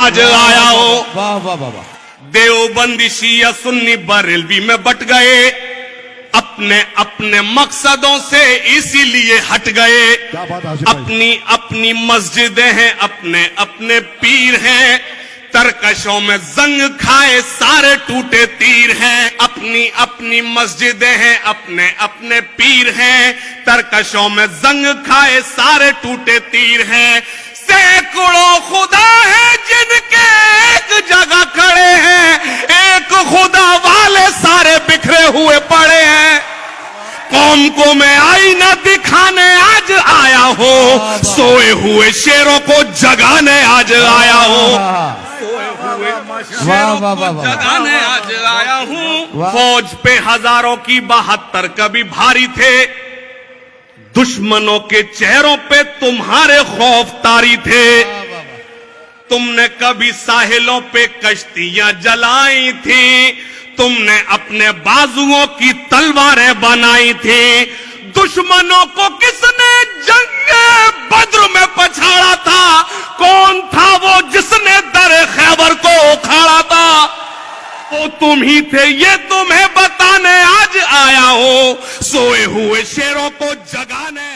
آج آیا ہو. واہ واہ واہ. دیوبندی شیعہ سنی بریلوی میں بٹ گئے, اپنے اپنے مقصدوں سے اسی لیے ہٹ گئے. اپنی اپنی مسجدیں ہیں, اپنے اپنے پیر ہیں, ترکشوں میں زنگ کھائے سارے ٹوٹے تیر ہیں. اپنی اپنی مسجدیں ہیں, اپنے اپنے پیر ہیں, ترکشوں میں زنگ کھائے سارے ٹوٹے تیر ہیں. سینکڑوں خدا ہیں جن کے ایک جگہ کھڑے ہیں, ایک خدا والے سارے بکھرے ہوئے پڑے ہیں. قوم کو میں آئینہ دکھانے آج آیا ہوں, سوئے ہوئے شیروں کو جگانے آج آیا ہوں. سوئے ہوئے شیروں کو جگانے آج آیا ہوں. فوج پہ ہزاروں کی 72 کبھی بھاری تھے, دشمنوں کے چہروں پہ تمہارے خوف طاری تھے. تم نے کبھی ساحلوں پہ کشتیاں جلائی تھی, تم نے اپنے بازوؤں کی تلواریں بنائی تھی. دشمنوں کو کس نے جنگ بدر میں پچھاڑا تھا؟ کون تھا وہ جس نے در خیبر کو اکھاڑا تھا؟ وہ تم ہی تھے, یہ تمہیں بتانے آج آیا ہوں, سوئے ہوئے شیروں کو جگانے